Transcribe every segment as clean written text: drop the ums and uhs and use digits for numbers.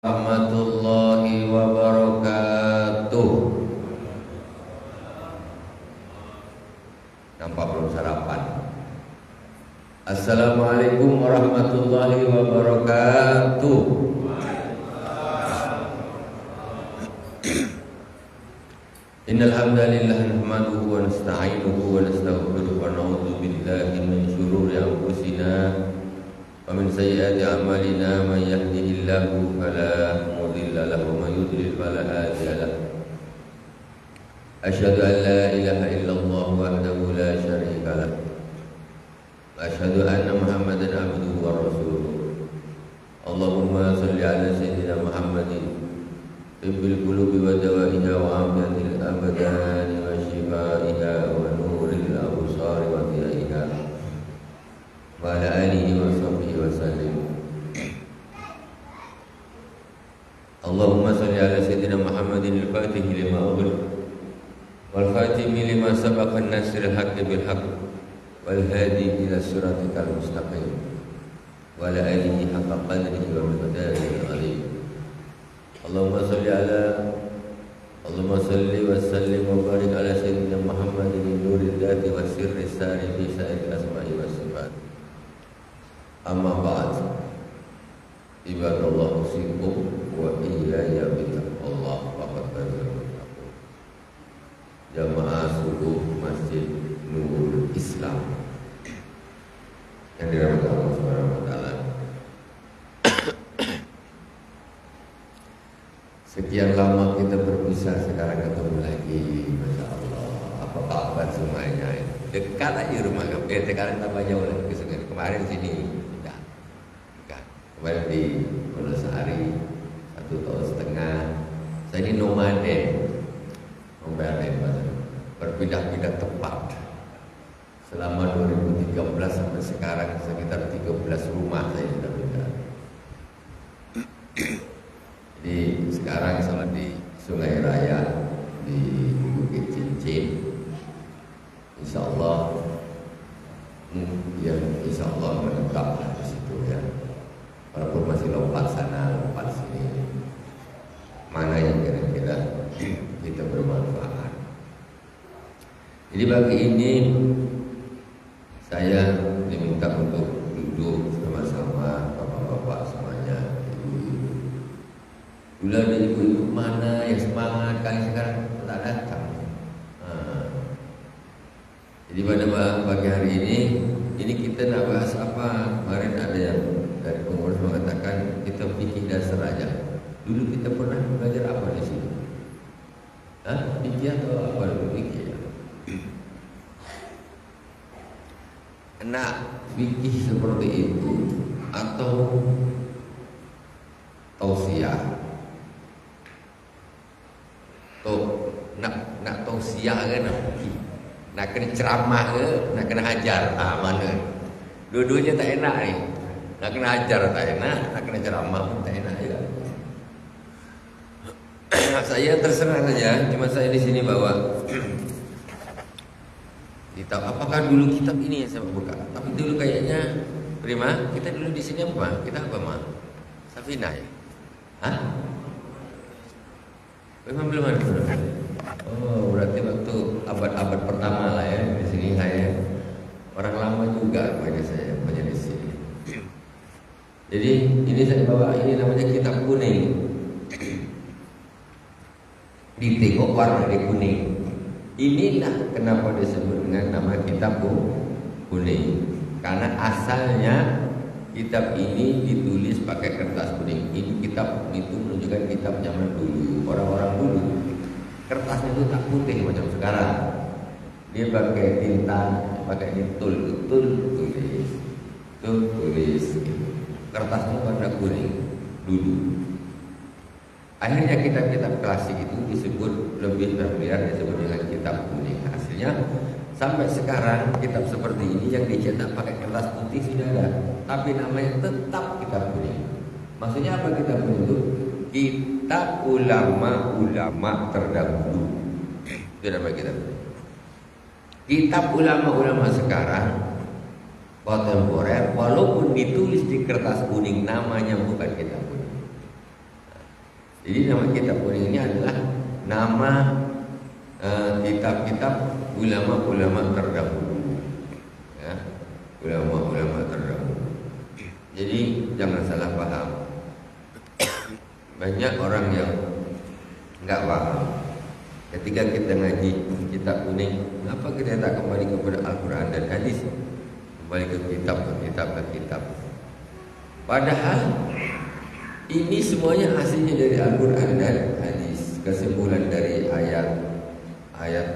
Warahmatullahi wabarakatuh. Nampak belum sarapan? Assalamualaikum warahmatullahi wabarakatuh. Innal hamdalillah nahmaduhu wa nasta'inuhu wa nastaghfiruh wa na'udzu billahi min shururi anfusina wa min sayyiati a'malina man yahdihillahu fala mudilla lahu wa man yudlil fala hadiya lahu. Asyhadu an la ilaha illallah wahdahu la syarika lahu wa asyhadu anna Muhammadan abduhu wa rasuluh. Allahumma shalli ala sayyidina Muhammadin tibbil qulubi wa dawaiha wa afiyatil abdani wa shifaiha wa nuril absari wa dhiyaiha wa ala alihi wa sahbihi wa sallim. Allahumma salli ala sayyidina Muhammadin al-fatihi lima ughliq wal khatimi lima sabaqa an-nasril haqqi bil haqq wal hadi ila siratikal mustaqim wa ala alihi haqqa qadrihi wa miqdarihi al-'azim. Allahumma salli wa sallim wa barik ala sayyidina Muhammadin nuril dhati wa sirri sari fi sa'il asma'i wa sifat. Amma ba'd. Ibadallah usikum wa iyaya bittaqwallah faqad fazal muttaqun. Jamaah subuh Masjid Nurul Islam yang dirahmati Allah Subhanahu wa taala. Sekian lama kita berpisah, sekarang ketemu lagi. Masya Allah, apa kabar semuanya? Dekat aja rumah kamu. Sekarang tambah jauh lagi ke sungai. Kemarin sini, dekat. Kemarin di Wonosari 1,5 tahun. Saya ini nomaden, berpindah-pindah tempat. Selama 2013 sampai sekarang sekitar 13 rumah saya sudah pindah. Jadi sekarang salat di Sungai Raya di Bukit Cincin, insya Allah, ya insya Allah menetap di situ ya. Walaupun masih lompat sana, lompat sini, mana yang kira-kira kita bermanfaat. Jadi pagi ini saya diminta untuk duduk sama-sama bapak-bapak semuanya. Dulu ada ibu-ibu mana yang semangat, kali sekarang tak datang. Jadi pada pagi hari ini kita nak bahas apa? Kemarin ada yang dari pengurus mengatakan kita fikih dasar aja. Dulu kita pernah belajar apa di sini? Fikih atau apa dulu fikih ya? Nak fikih seperti itu atau tausiah? Nak tausiah ke nak kena ceramah ke nak kena hajar, mana dua-duanya tak enak ni. Nak kena hajar tak enak, nak kena ceramah pun tak enak juga. Saya terserah saja, cuma saya di sini bawa kitab. Apakah dulu kitab ini yang saya buka? Tapi dulu kayaknya Prima, kita dulu di sini apa? Kita apa mah? Safina ya? Memang belum ada. Oh, berarti waktu abad-abad pertama lah ya di sini saya. Orang lama juga banyak di sini. Jadi ini saya bawa, ini namanya kitab kuning. Ditengok warna kuning. Inilah kenapa disebut dengan nama kitab kuning. Karena asalnya kitab ini ditulis pakai kertas kuning. Ini kitab itu menunjukkan kitab zaman dulu. Orang-orang dulu kertasnya itu tak putih macam sekarang. Dia pakai tinta, pakai tulis. Kertasnya warna kuning dulu. Akhirnya kitab-kitab klasik itu disebut lebih familiar disebut dengan kitab kuning. Hasilnya sampai sekarang kitab seperti ini yang dicetak pakai kertas putih sudah ada, tapi namanya tetap kitab kuning. Maksudnya apa kitab kuning itu? Kitab ulama-ulama terdahulu. Itu nama kitab kuning. Kitab ulama-ulama sekarang kontemporer walaupun ditulis di kertas kuning namanya bukan kitab kuning. Jadi nama kitab kuning ini adalah nama kitab-kitab ulama-ulama terdahulu, ya, ulama-ulama terdahulu. Jadi jangan salah paham. Banyak orang yang nggak paham ketika kita ngaji kitab kuning, kenapa kita tak kembali kepada Al-Quran dan hadis, kembali ke kitab. Padahal ini semuanya hasilnya dari Al-Quran dan hadis, kesimpulan dari ayat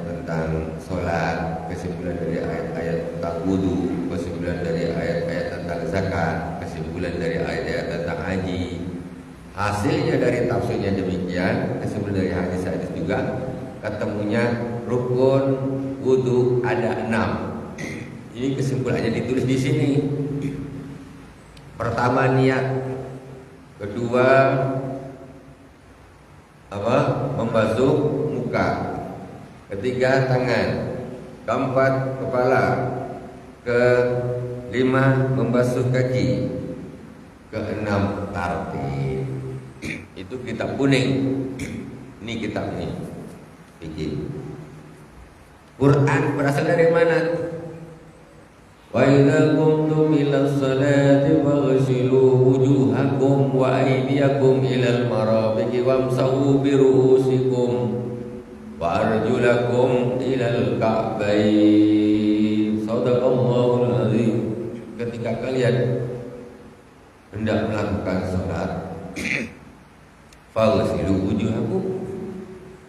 tentang sholat, kesimpulan dari ayat-ayat tentang wudu, kesimpulan dari ayat-ayat tentang zakat, kesimpulan dari ayat-ayat tentang haji. Hasilnya dari tafsirnya demikian, kesimpulan dari hadis-hadis juga, ketemunya rukun wudu ada 6. Ini kesimpulannya ditulis di sini. Pertama niat, kedua membasuh muka, ketiga tangan, keempat kepala, kelima membasuh kaki, keenam tartib. Itu kitab kuning. Ini kitab ini. Fikih. Quran berasal dari mana? Wa idza qumtum ila sholati faghsilu wujuhakum wa aydiyakum ila al-marafiqi wamsahu bi ru'usikum wa arjulakum ila al-ka'bayn. Shadaqallahul azim. Ketika kalian hendak melakukan salat, faghsilu wujuhakum,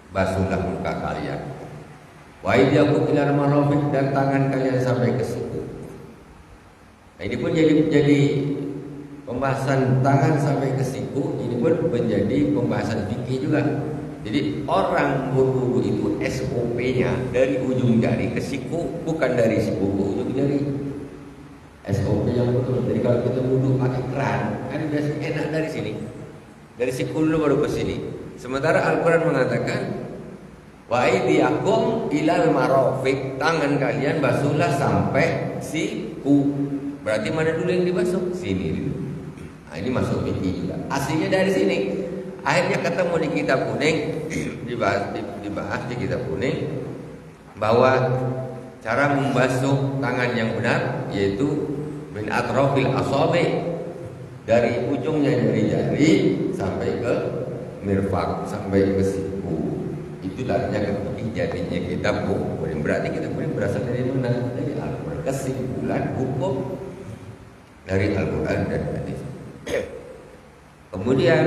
basuhlah muka kalian, wa aydiyakum ila al-marafiq, dan tangan kalian sampai ke siku. Nah, ini pun jadi pembahasan tangan sampai ke siku. Ini pun menjadi pembahasan fikih juga. Jadi orang berwudu itu SOP-nya dari ujung jari ke siku, bukan dari siku ke ujung jari. SOP yang betul. Jadi kalau kita wudu pakai keran, kan biasanya enak dari sini, dari siku dulu baru ke sini. Sementara Al-Quran mengatakan wa aydiyakum ilal marafiq, tangan kalian basuhlah sampai siku. Berarti mana dulu yang dibasuh? Sini dulu. Nah, ini masuk fikih juga. Aslinya dari sini. Akhirnya ketemu di kitab kuning, dibahas di kitab kuning bahwa cara membasuh tangan yang benar yaitu min atrafil asabi, dari ujungnya dari jari sampai ke mirfaq, sampai ke siku. Itu artinya jadinya kitab kuning. Berarti kitab kuning berasal dari mana? Dari Al-Quran. Kesimpulan hukum dari Al-Quran dan hadis. Kemudian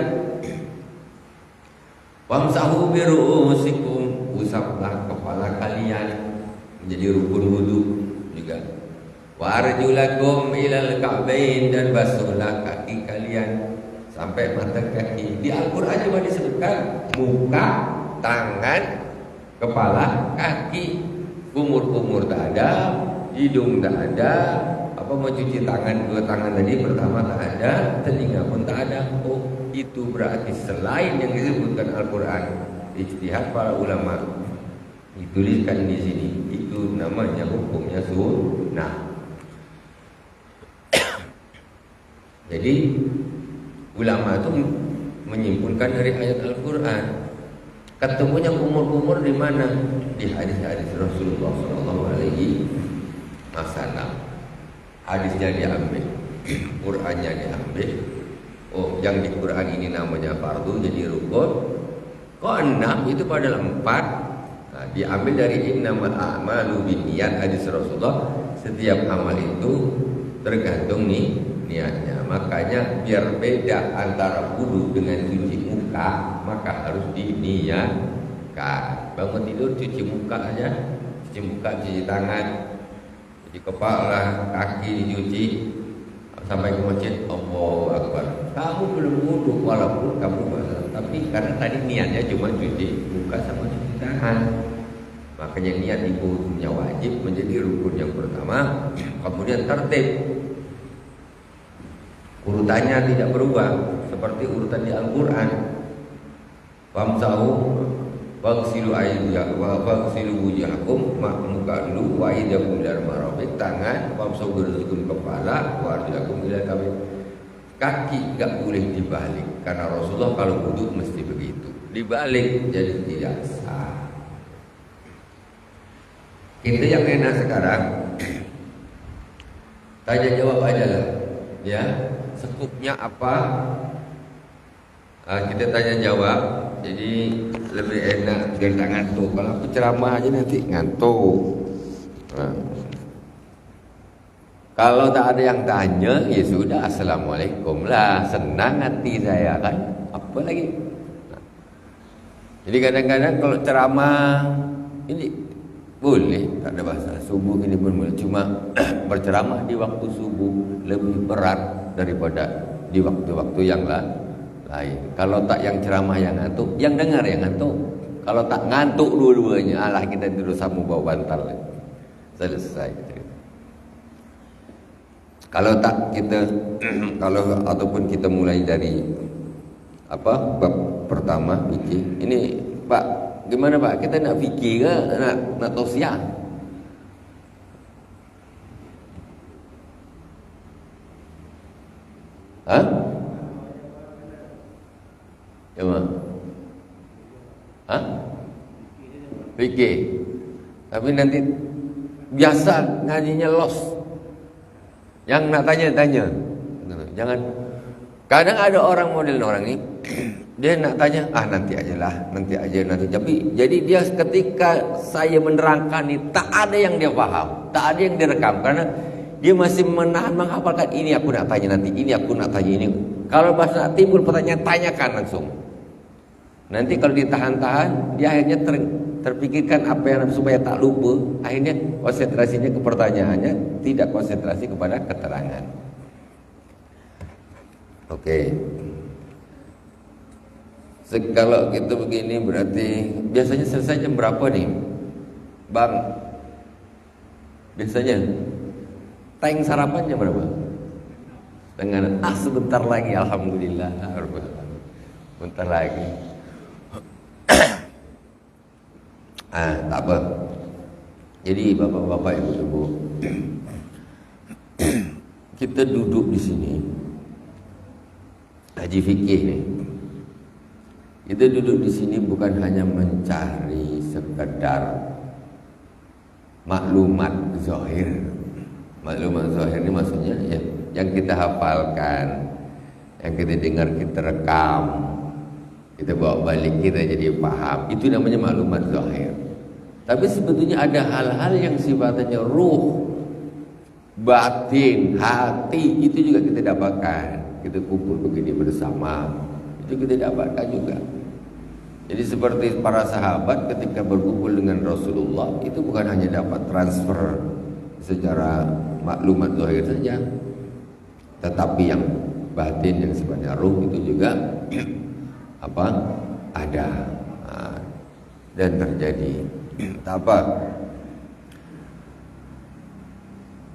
wamsahu bi ru'usikum, usaplah kepala kalian, menjadi rukun wudu juga. Wa arjulakum ilal ka'bain, dan basuhlah kaki kalian sampai mata kaki. Di Al-Quran juga disebutkan muka, tangan, kepala, kaki. Kumur-kumur tak ada, hidung tak ada, mau cuci tangan, dua tangan tadi pertama tak ada, telinga pun tak ada. Oh, itu berarti selain yang disebutkan Al-Quran, ijtihad para ulama dituliskan di sini, itu namanya hukumnya sunnah. Jadi ulama itu menyimpulkan dari ayat Al-Quran. Ketemunya kumur-kumur di mana? Di hadis-hadis Rasulullah SAW. Hadisnya diambil, Qurannya diambil. Oh, yang di Quran ini namanya fardu, jadi rukun. Kok 6? Itu padahal 4. Nah, diambil dari innamal a'malu binniyat, hadis Rasulullah. Setiap amal itu tergantung nih niatnya. Makanya biar beda antara wudu dengan cuci muka, maka harus diniatkan. Bangun tidur cuci muka aja, cuci muka, cuci tangan, di kepala, kaki dicuci, sampai ke masjid, Allahu Akbar. Kamu belum wudu walaupun kamu basah, tapi karena tadi niatnya cuma cuci muka sama cuci tangan. Makanya niat di wudunya wajib, menjadi rukun yang pertama. Kemudian tertib, urutannya tidak berubah seperti urutan di Al-Quran. Wamsahu waghsilu aydiyakum wa waghsilu wujuhakum, muka dulu, wa aydiyakum ilal marafiq, tangan, wamsahu bi ru'usikum, kepala, wa arjulakum ilal ka'bayn. kaki nggak boleh dibalik karena Rasulullah kalau wudhu mesti begitu. Dibalik jadi tidak sah. Kita yang enak sekarang tanya jawab aja lah, ya. Sekupnya apa? Kita tanya jawab. Jadi lebih enak biar tak ngantuk. Kalau aku ceramah aja nanti ngantuk. Kalau tak ada yang tanya, ya sudah, assalamualaikum lah. Senang hati saya kan. Apa lagi? Jadi kadang-kadang kalau ceramah ini boleh, tak ada masalah. Subuh ini pun boleh. Cuma berceramah di waktu subuh lebih berat daripada di waktu-waktu yang lain. Kalau tak yang ceramah yang ngantuk, yang dengar yang ngantuk. Kalau tak ngantuk dua-duanya, alah kita tidur sama bawa bantal. Selesai. Kalau tak kita, kalau ataupun kita mulai dari apa bab pertama fikih. Ini Pak, gimana Pak? Kita nak fikih ke nak tausiah? Hah? Gimana? Hah? Fikih. Tapi nanti biasa ngajinya los. Yang nak tanya-tanya. Jangan. Kadang ada orang model orang ini dia nak tanya, nanti aja. Tapi jadi dia ketika saya menerangkan ini tak ada yang dia faham, tak ada yang direkam karena dia masih menahan menghafalkan ini aku nak tanya nanti, ini aku nak tanya ini. Kalau bahasa timbul pertanyaan tanyakan langsung. Nanti kalau ditahan-tahan, dia akhirnya terpikirkan apa yang supaya tak lupa, akhirnya konsentrasinya ke pertanyaannya, tidak konsentrasi kepada keterangan. Oke. Kalau gitu begini berarti biasanya selesai jam berapa nih, Bang? Biasanya tank sarapan jam berapa? Setengah. Sebentar lagi, alhamdulillah. Bentar lagi. Tak apa. Jadi bapak-bapak, ibu-ibu, kita duduk di sini haji fikih nih. Kita duduk di sini bukan hanya mencari sekedar maklumat zahir. Maklumat zahir ini maksudnya ya, yang kita hafalkan, yang kita dengar, kita rekam, kita bawa balik, kita jadi paham. Itu namanya maklumat zahir. Tapi sebetulnya ada hal-hal yang sifatnya ruh, batin, hati, itu juga kita dapatkan. Kita kumpul begini bersama, itu kita dapatkan juga. Jadi seperti para sahabat ketika berkumpul dengan Rasulullah, itu bukan hanya dapat transfer secara maklumat zahir saja, tetapi yang batin, yang sifatnya ruh itu juga ada dan terjadi. Tak apa,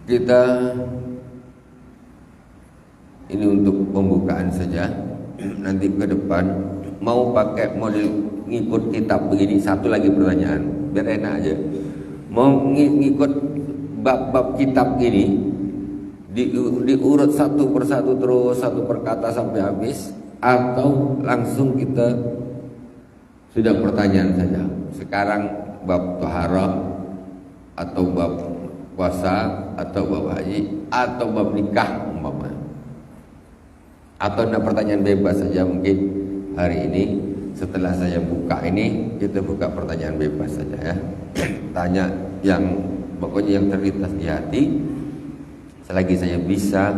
kita ini untuk pembukaan saja. Nanti ke depan mau pakai model ngikut kitab begini. Satu lagi pertanyaan biar enak aja. Mau ngikut bab-bab kitab ini diurut satu persatu terus, satu perkata sampai habis, atau langsung kita sudah pertanyaan saja. Sekarang bab taharah atau bab puasa atau bab haji atau bab nikah umpamanya. Atau ada pertanyaan bebas saja. Mungkin hari ini setelah saya buka ini, kita buka pertanyaan bebas saja ya. Tanya yang pokoknya yang terlintas di hati. Selagi saya bisa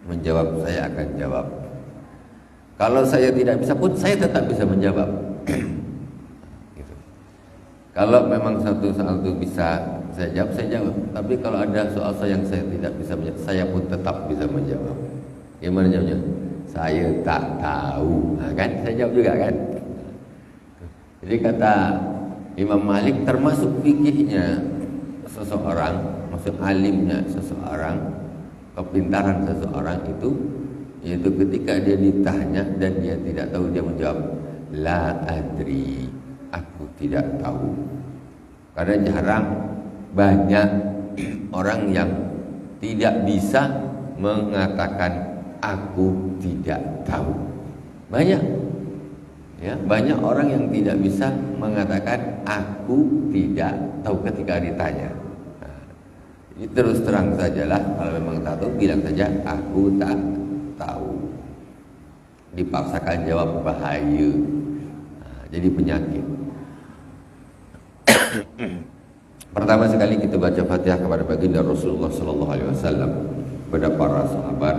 menjawab, saya akan jawab. Kalau saya tidak bisa pun, saya tetap bisa menjawab. Gitu. Kalau memang satu soal itu bisa saya jawab, saya jawab. Tapi kalau ada soal yang saya tidak bisa menjawab, saya pun tetap bisa menjawab. Gimana jawabnya? Saya tak tahu. Kan? Saya jawab juga kan? Jadi kata Imam Malik, termasuk fikihnya seseorang, maksud alimnya seseorang, kepintaran seseorang itu, yaitu ketika dia ditanya dan dia tidak tahu, dia menjawab la adri, aku tidak tahu. Karena jarang banyak orang yang tidak bisa mengatakan aku tidak tahu. Banyak, ya, banyak orang yang tidak bisa mengatakan aku tidak tahu ketika ditanya. Jadi terus terang sajalah, kalau memang tak tahu bilang saja aku tak tahu. Dipaksakan jawab bahaya, jadi penyakit. Pertama sekali kita baca Fatihah kepada baginda Rasulullah sallallahu alaihi wasallam, kepada para sahabat,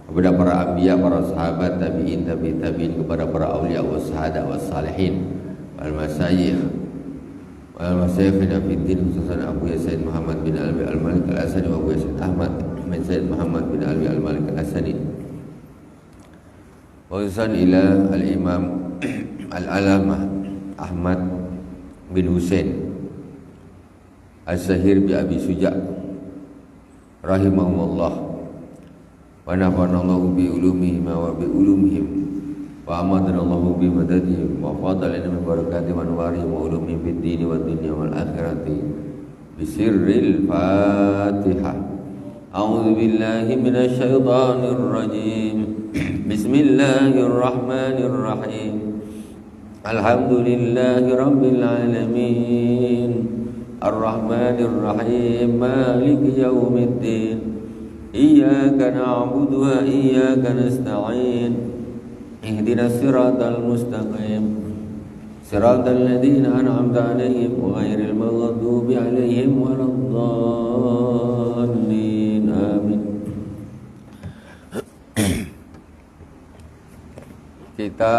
kepada para anbiya, para sahabat, tabi'in, tabi'in, kepada para auliya was syahada was salihin, wal masyayikh wal masyayikhina fid din, khususan Abu Sayyid Muhammad bin Alwi Al-Malik Al-Asani wa Abu Sayyid Ahmad bin Sayyid Muhammad bin Alwi Al-Malik Al-Asani, khususan ila al-Imam Al-Alamah Ahmad bin Husain As-Sahir bi Abi Suja' rahimahumullah wa nafa'anallahu bi ulumihim wa bi ulumihim wa amadnallahu bi madadihim wa fadalana min barakatihim wa anwarihim wa ulumihim fid dini wad dunya wal akhirati bi sirril Fatihah. A'udzu billahi minasy syaithanir rajim. Bismillahirrahmanirrahim. Alhamdulillahi rabbil alamin. Ar-Rahmanir-Rahim, Maliki yaumiddin. Iyyaka na'budu wa iyyaka nasta'in. Ihdinas siratal mustaqim. Siratal ladzina an'amta 'alaihim ghairil maghdubi 'alaihim waladdallin. Amin. Kita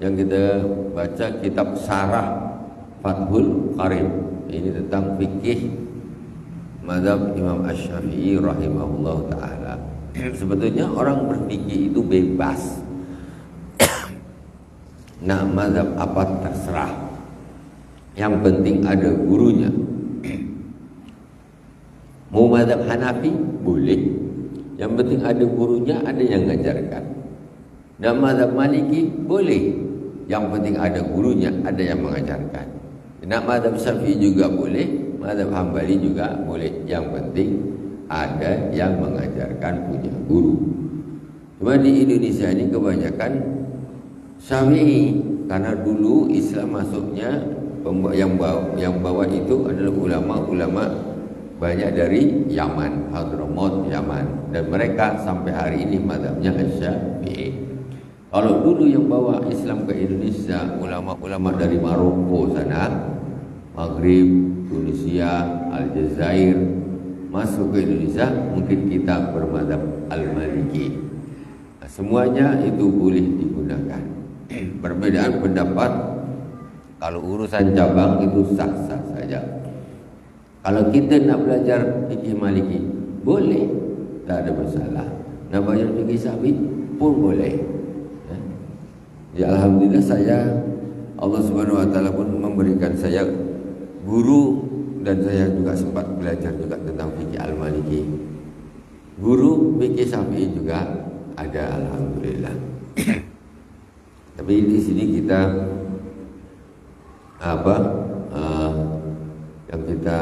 yang kita baca kitab Syarah Fathul Qarib. Ini tentang fikih mazhab Imam Asy-Syafi'i rahimahullah ta'ala. Sebetulnya orang berfikih itu bebas. Nah, mazhab apa terserah. Yang penting ada gurunya. Mau mazhab Hanafi boleh. Yang penting ada gurunya, ada yang ngajarkan. Dan mazhab Maliki boleh. Yang penting ada gurunya, ada yang mengajarkan. Nak mazhab Syafi'i juga boleh, mazhab Hambali juga boleh. Yang penting ada yang mengajarkan, punya guru. Cuma di Indonesia ini kebanyakan Syafi'i, karena dulu Islam masuknya yang bawa itu adalah ulama-ulama banyak dari Yaman, Hadramaut, Yaman, dan mereka sampai hari ini mazhabnya Syafi'i. Kalau dulu yang bawa Islam ke Indonesia ulama-ulama dari Maroko sana, Maghrib, Tunisia, Aljazair, masuk ke Indonesia, mungkin kita bermadzhab Al-Maliki. Nah, semuanya itu boleh digunakan. Perbedaan pendapat kalau urusan cabang itu sah-sah saja. Kalau kita nak belajar fikih Maliki, boleh, tak ada masalah. Nak belajar fikih Syafi'i pun boleh. Ya, alhamdulillah Allah Subhanahu wa taala pun memberikan saya guru, dan saya juga sempat belajar juga tentang fikih Al-Maliki. Guru fikih Syafi'i juga ada, alhamdulillah. Tapi di sini kita yang kita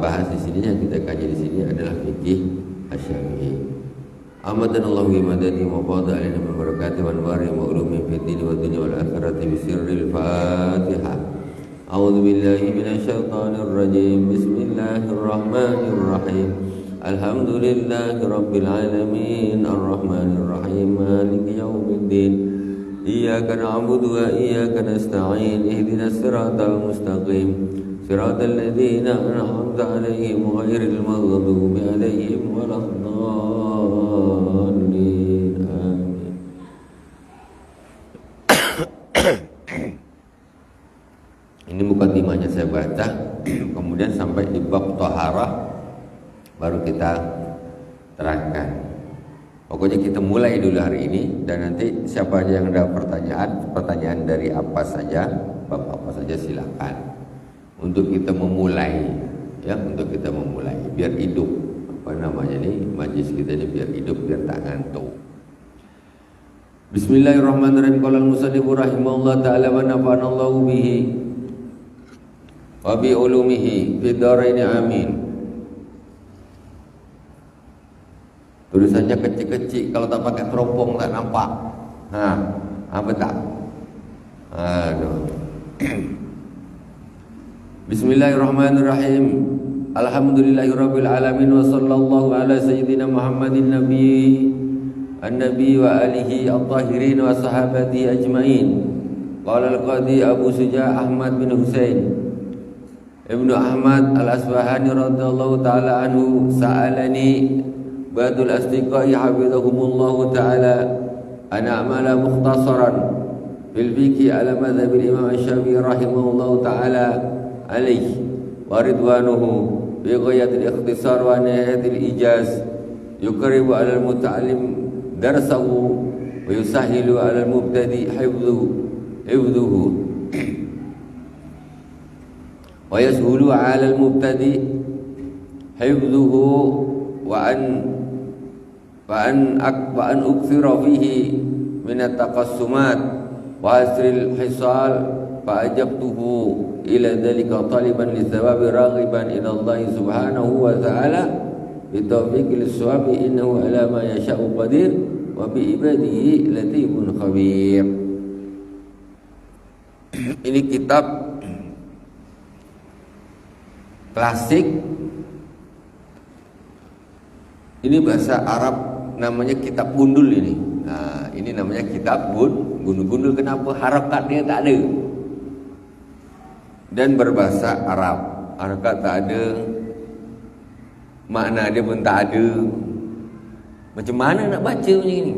bahas di sini, yang kita kaji di sini adalah fikih Asy-Syafi'i. Amadan Allah bi madadi wa fadha alaina min barakati wa anwari wa ulumi fid din wa dunya wal akhirati bi sirril Fatihah. A'udzu billahi minasy syaithanir rajim. Bismillahirrahmanirrahim. Alhamdulillahi rabbil alamin. Ar-Rahmanir Rahim. Maliki yaumiddin. Iyyaka na'budu wa iyyaka nasta'in. Ihdinas siratal mustaqim. Siratal ladzina an'amta 'alaihim ghairil maghdubi 'alaihim waladdallin. Amin. Ini mukadimahnya saya baca, kemudian sampai di bab taharah baru kita terangkan. Pokoknya kita mulai dulu hari ini, dan nanti siapa aja yang ada pertanyaan dari apa saja, bab apa saja silakan. Untuk kita memulai, ya, untuk kita memulai biar hidup, majlis kita ini biar hidup, biar tak ngantuk. Bismillahirrahmanirrahim. Qala al-musannif rahimahullah ta'ala wa nafa'anallahu bihi wa bi ulumihi fid dharain amin. Tulisannya kecil-kecil, kalau tak pakai teropong tak nampak. Apa tak? Aduh. Bismillahirrahmanirrahim. Alhamdulillahirabbil alamin wa sallallahu ala sayyidina Muhammadin an-nabi wa alihi at-tahirin wa sahabati ajmain. Qala al-qadi Abu Suja Ahmad bin Husain Ibnu Ahmad al-Asbahani radhiyallahu taala anhu sa'alani badul asdiqai hafizahumullahu taala ana amala mukhtasaran bil fiqhi ala madhhab al-imam Asy-Syafi'i rahimahullahu taala alaihi wa ridwanuhu bi ghayatil ikhtisar wa nihayatil ijaz yukribu 'ala al-muta'allim darsahu wa yusahhilu 'ala al-mubtadi hifdhuhu wa yashhulu 'ala al-mubtadi hifdhuhu wa an ukthira fihi min at-taqassumat wa asril hisal fa ajabtuhu ila dhalika taliban li thawabi raghiban ila Allah subhanahu wa ta'ala bi taufiqil shawabi innahu ala ma yasha'u qadir wa bi ibadihi latifun khabir. Ini kitab klasik. Ini bahasa Arab namanya kitab gundul ini. Nah, ini namanya kitab gundul. Kenapa? Harakatnya tak ada. Dan berbahasa Arab. Harakat tak ada, makna dia pun tak ada. Macam mana nak baca macam ini?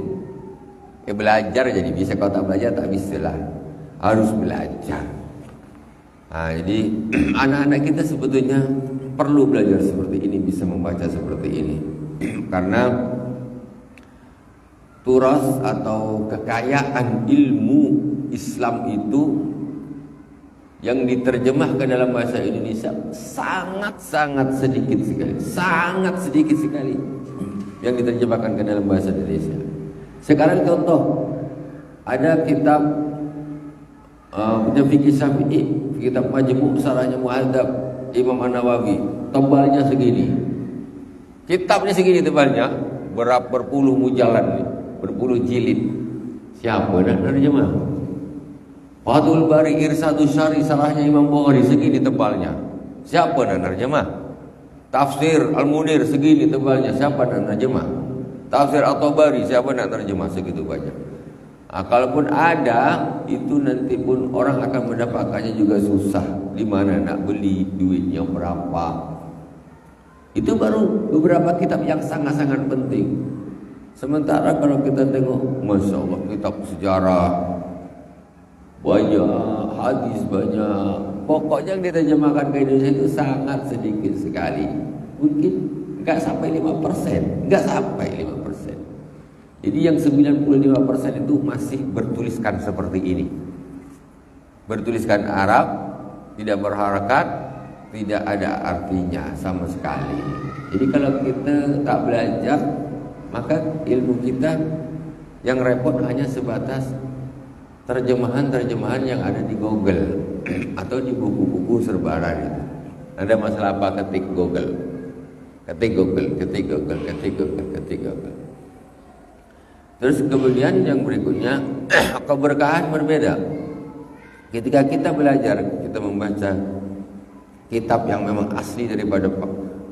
Belajar jadi bisa. Kalau tak belajar tak bisa lah. Harus belajar. Jadi anak-anak kita sebetulnya perlu belajar seperti ini, bisa membaca seperti ini. Karena turas atau kekayaan ilmu Islam itu yang diterjemahkan dalam bahasa Indonesia sangat sedikit sekali yang diterjemahkan ke dalam bahasa Indonesia. Sekarang contoh, ada kitab fikih Syafi'i, kitab Majmu' Syarahnya Muhadzab Imam An-Nawawi, tebalnya segini. Kitabnya segini tebalnya, berpuluh mujalan, berpuluh jilid. Siapa nak terjemah? Fathul Bari Irsadus Syari Syarahnya Imam Bukhari segini tebalnya. Siapa nak terjemah? Tafsir Al-Munir segini tebalnya. Siapa nak terjemah? Tafsir At-Tabari siapa nak terjemah? Segitu banyak. Kalaupun ada, itu nanti pun orang akan mendapatkannya juga susah. Di mana nak beli, duitnya berapa? Itu baru beberapa kitab yang sangat-sangat penting. Sementara kalau kita tengok, Masya Allah, kitab sejarah banyak, hadis banyak. Pokoknya yang diterjemahkan ke Indonesia itu sangat sedikit sekali. Mungkin enggak sampai 5%. Enggak sampai 5%. Jadi yang 95% itu masih bertuliskan seperti ini. Bertuliskan Arab, tidak berharakat, tidak ada artinya sama sekali. Jadi kalau kita tak belajar, maka ilmu kita yang repot hanya sebatas terjemahan-terjemahan yang ada di Google atau di buku-buku serbaran itu. Ada masalah apa, ketik Google. Terus kemudian yang berikutnya keberkahan berbeda. Ketika kita belajar, kita membaca kitab yang memang asli daripada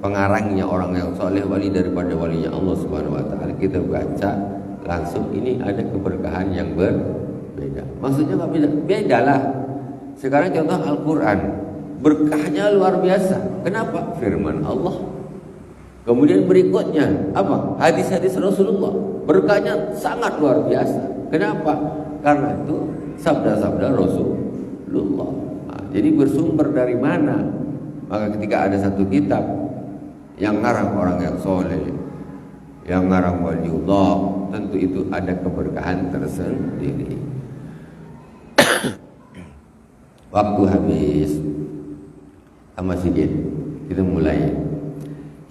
pengarangnya, orang yang soleh, wali daripada walinya Allah Subhanahu wa taala, kita baca langsung, ini ada keberkahan yang berbeda. Maksudnya apa beda? Bedalah. Sekarang contoh Al-Qur'an, berkahnya luar biasa. Kenapa? Firman Allah. Kemudian berikutnya apa? Hadis-hadis Rasulullah, berkahnya sangat luar biasa. Kenapa? Karena itu sabda-sabda Rasulullah. Jadi bersumber dari mana? Maka ketika ada satu kitab yang ngarang orang yang soleh, yang ngarang waliullah, tentu itu ada keberkahan tersendiri. Waktu habis, sama sedikit kita mulai.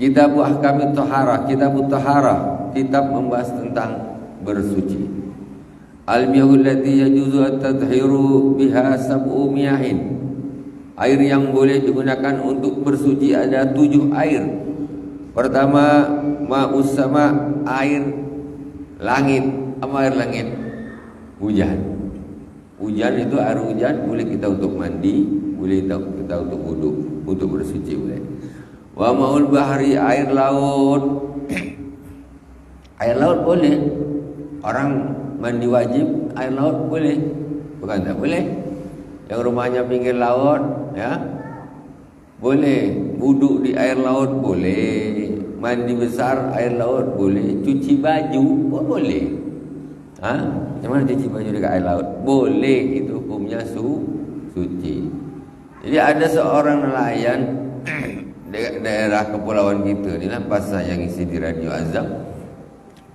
Kitab Ahkamut Thaharah, kitab membahas tentang bersuci. Al-miyahul lati yajuzu at-tadhiru biha sab'u miyahin. Air yang boleh digunakan untuk bersuci ada 7 air. Pertama, ma'us sama air langit. Apa air langit? Hujan. Hujan itu air hujan boleh kita untuk mandi, boleh kita untuk wudu, untuk bersuci boleh. Wa ma'ul bahri air laut. Air laut boleh. Orang mandi wajib air laut boleh. Bukan tak boleh. Yang rumahnya pinggir laut ya. Boleh. Wudu di air laut boleh. Mandi besar air laut boleh. Cuci baju pun boleh. Macam mana cuci baju dekat air laut? Boleh, itu hukumnya suci. Jadi ada seorang nelayan dekat daerah kepulauan kita ni lah, pas saya ngisi di Radio Azam,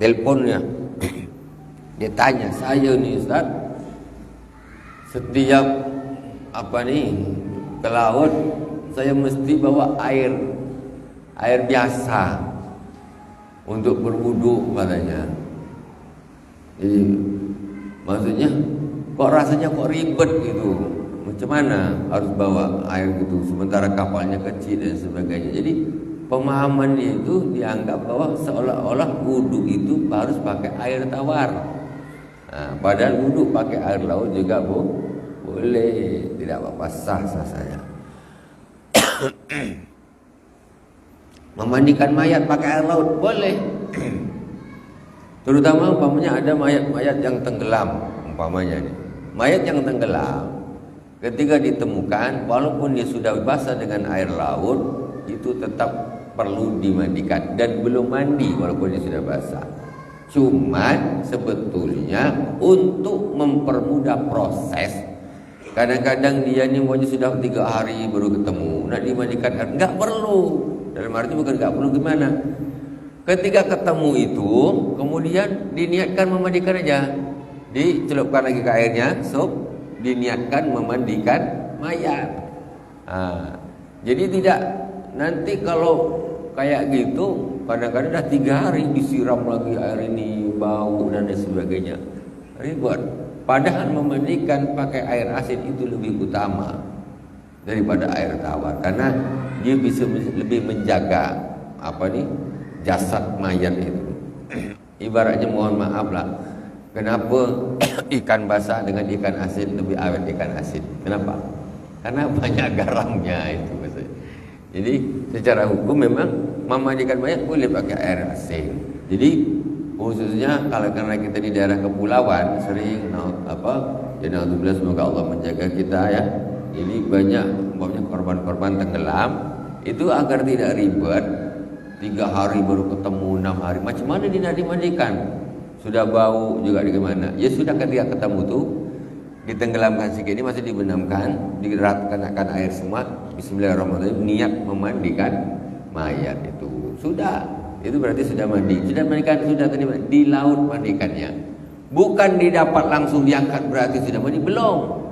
teleponnya dia tanya, saya ni Ustaz, setiap ke laut saya mesti bawa air biasa untuk berwudu katanya. Jadi maksudnya kok rasanya kok ribet gitu. Macam mana harus bawa air gitu sementara kapalnya kecil dan sebagainya. Jadi pemahaman dia itu dianggap bahwa seolah-olah wudu itu harus pakai air tawar. Padahal wudu pakai air laut juga boleh, tidak apa-apa, sah saya. Memandikan mayat pakai air laut boleh. Terutama umpamanya ada mayat-mayat yang tenggelam, umpamanya nih. Mayat yang tenggelam ketika ditemukan walaupun dia sudah basah dengan air laut, itu tetap perlu dimandikan dan belum mandi walaupun dia sudah basah. Cuman sebetulnya untuk mempermudah proses, kadang-kadang dia ni maunya sudah 3 hari baru ketemu, nak dimandikan, enggak perlu. Dalam arti bukan enggak perlu gimana? Ketika ketemu itu, kemudian diniatkan memandikan aja. Dicelupkan lagi ke airnya, diniatkan memandikan mayat. Jadi tidak, nanti kalau kayak gitu, kadang-kadang dah 3 hari disiram lagi air ini, bau dan sebagainya. Ribet. Padahal memandikan pakai air asin itu lebih utama daripada air tawar, karena dia bisa lebih menjaga jasad mayat itu. Ibaratnya, mohon maaf lah, kenapa ikan basah dengan ikan asin lebih awet ikan asin? Kenapa? Karena banyak garamnya itu maksudnya. Jadi secara hukum memang memandikan mayat boleh pakai air asin. Jadi khususnya kalau karena kita di daerah kepulauan sering alhamdulillah, semoga Allah menjaga kita ya. Ini banyak korban-korban tenggelam, itu agar tidak ribet. 3 hari baru ketemu, 6 hari. Macam mana dia nak dimandikan? Sudah bau juga di mana? Ya sudah, ketika ketemu tuh ditenggelamkan sikit, ini masih dibenamkan, diratkan air semua. Bismillahirrahmanirrahim, niat memandikan mayat itu. Sudah, itu berarti sudah mandi. Sudah mandikan, sudah tadi di laut mandikannya. Bukan didapat langsung diangkat berarti sudah mandi, belum.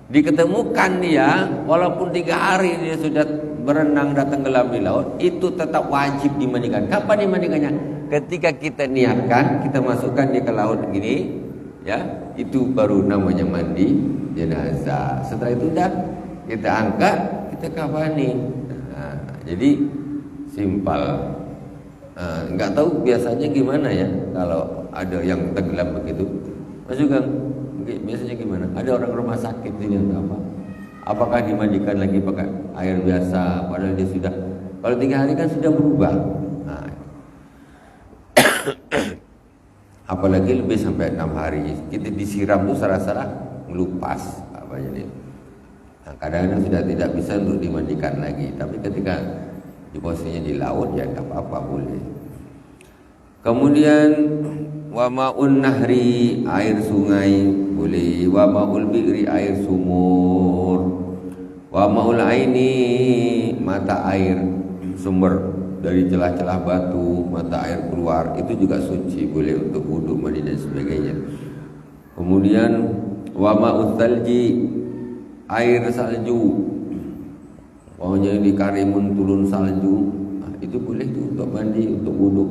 Diketemukan dia, walaupun 3 hari dia sudah berenang dan tenggelam di laut, itu tetap wajib dimandikan. Kapan dimandikannya? Ketika kita niatkan, kita masukkan dia ke laut gini, ya, itu baru namanya mandi jenazah. Setelah itu dah kita angkat, kita kafani. Jadi simpel. Nggak tahu biasanya gimana ya kalau ada yang tenggelam begitu. Mas juga biasanya gimana? Ada orang rumah sakit ini atau apa? Apakah dimandikan lagi pakai air biasa? Padahal dia sudah, kalau 3 hari kan sudah berubah. Apalagi lebih sampai 6 hari, kita disiram tuh salah-salah melupas jadi. Kadang-kadang sudah tidak bisa untuk dimandikan lagi. Tapi ketika di posisinya di laut, ya tak apa-apa, boleh. Kemudian wa ma'un nahri, air sungai boleh. Wa ma'ul bi'ri, air sumur. Wa ma'ul aini, mata air sumber dari celah-celah batu, mata air keluar, itu juga suci, boleh untuk wudu, mandi dan sebagainya. Kemudian wa ma'ul thalji, air salju. Pokoknya di Karimun turun salju, itu boleh tuh untuk mandi, untuk wudu,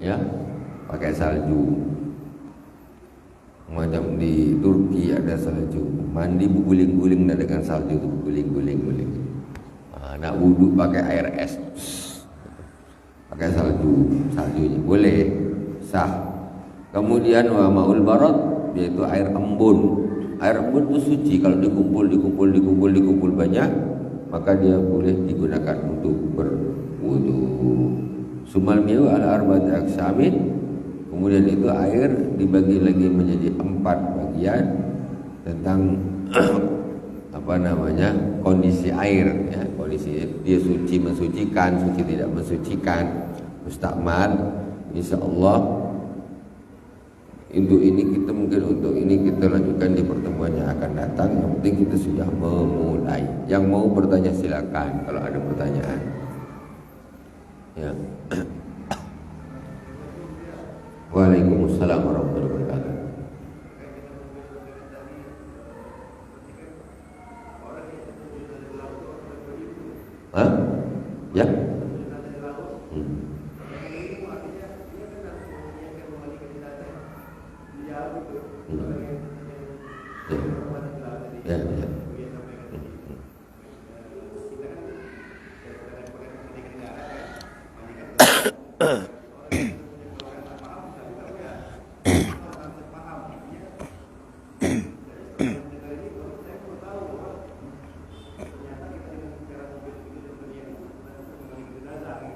ya, pakai salju. Macam di Turki ada salju, mandi berguling-guling dengan salju itu, berguling-guling. Nak wudu pakai air es, pakai saljunya boleh, sah. Kemudian wa ma'ul barad, yaitu air embun. Air embun itu suci, kalau dikumpul banyak, maka dia boleh digunakan untuk berwudu. Sumal mi'u ala arba'ati aqsamin, kemudian itu air dibagi lagi menjadi 4 bagian tentang kondisi air, ya, kondisi dia suci mensucikan, suci tidak mensucikan, mustakmal. Insyaallah untuk ini kita lanjutkan di pertemuan yang akan datang. Yang penting kita sudah memulai. Yang mau bertanya silakan kalau ada pertanyaan. Ya. Waalaikumsalam warahmatullahi wabarakatuh. Hah? Ya?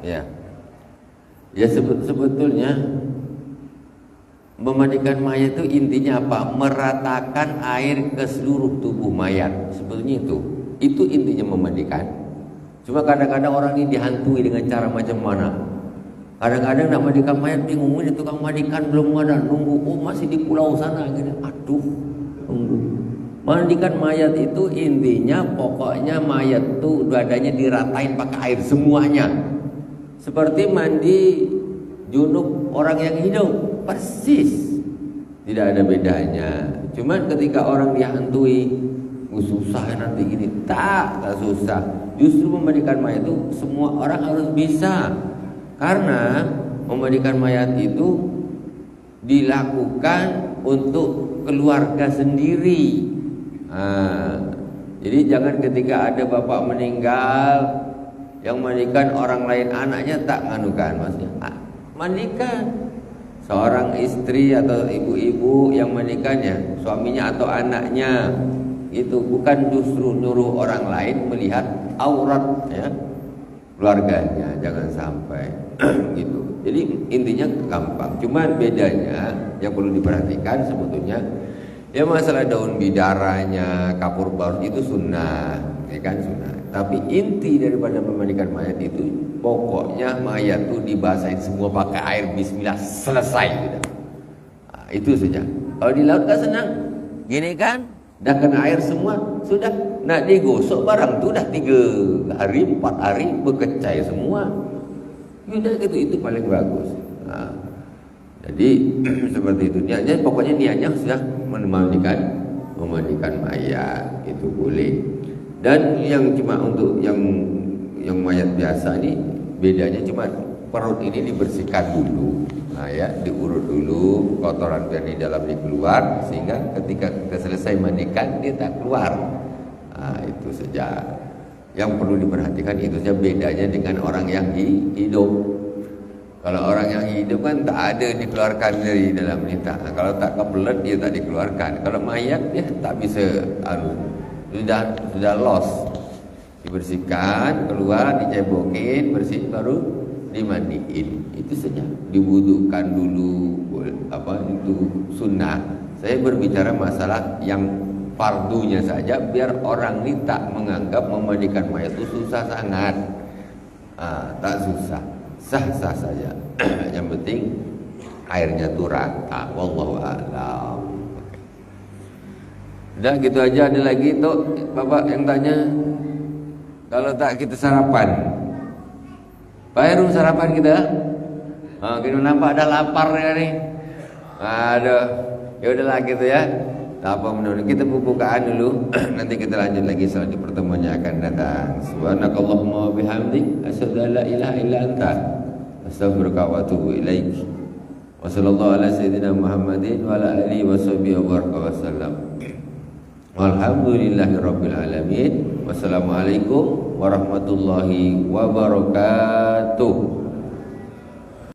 Ya. Ya sebetulnya memandikan mayat itu intinya apa? Meratakan air ke seluruh tubuh mayat. Sebetulnya itu intinya memandikan. Cuma kadang-kadang orang ini dihantui dengan cara macam mana. Kadang-kadang nak mandikan mayat bingung, ini tukang mandikan belum ada, nunggu, masih di pulau sana gitu. Aduh, nunggu. Mandikan mayat itu intinya pokoknya mayat itu dadanya diratain pakai air semuanya. Seperti mandi junub orang yang hidup, persis, tidak ada bedanya. Cuman ketika orang dihantui, susah nanti gini, tak susah. Justru memandikan mayat itu semua orang harus bisa, karena memandikan mayat itu dilakukan untuk keluarga sendiri. Jadi jangan ketika ada bapak meninggal yang mandikan orang lain anaknya, tak nganukan maksudnya. Mandikan seorang istri atau ibu-ibu yang mandikannya suaminya atau anaknya, itu bukan justru nyuruh orang lain melihat aurat, ya, keluarganya, jangan sampai gitu. Jadi intinya gampang. Cuman bedanya yang perlu diperhatikan sebetulnya ya masalah daun bidaranya, kapur baru itu sunnah, ya kan, sunnah. Tapi inti daripada memandikan mayat itu pokoknya mayat itu dibasahin semua pakai air bismillah, selesai sudah. Itu saja. Kalau di laut kan senang, gini kan, dah kena air semua sudah. Nah digosok barang tu dah 3 hari 4 hari berkecai semua. Sudah gitu, itu paling bagus. Jadi seperti itu niatnya, pokoknya niatnya sudah memandikan mayat itu boleh. Dan yang cuma untuk yang mayat biasa ini bedanya cuma perut ini dibersihkan dulu, ya, diurut dulu kotoran biar di dalam dikeluar, sehingga ketika kita selesai mandikan dia tak keluar. Itu saja yang perlu diperhatikan. Itu saja bedanya dengan orang yang hidup. Kalau orang yang hidup kan tak ada dikeluarkan dari dalam nita. Kalau tak kebelet dia tak dikeluarkan. Kalau mayat dia tak bisa sudah lost, dibersihkan, keluar, dicebokin, bersih, baru dimandiin. Itu saja. Diwudukan dulu, itu sunnah. Saya berbicara masalah yang fardunya saja, biar orang ini tak menganggap memandikan mayat itu susah sangat. Tak susah, sah-sah saja. Yang penting airnya tuh rata. Wallahu a'lam. Udah gitu aja. Ada lagi tuh Bapak yang tanya, kalau tak kita sarapan. Pak Heru sarapan kita? Kita nampak ada lapar ya nih. Aduh, ya udahlah gitu ya. Tak apa menurut kita bukaan dulu. Nanti kita lanjut lagi soal di pertemuan yang akan datang. Subhanakallahumma wa bihamdik, asyhadu an la ilaha illa anta, astaghfiruka wa atubu ilaik. Wa sallallahu ala sayyidina Muhammadin wa ala alihi wa sahbihi wa baraka wa sallam. Walhamdulillahirabbil alamin. Wassalamualaikum warahmatullahi wabarakatuh.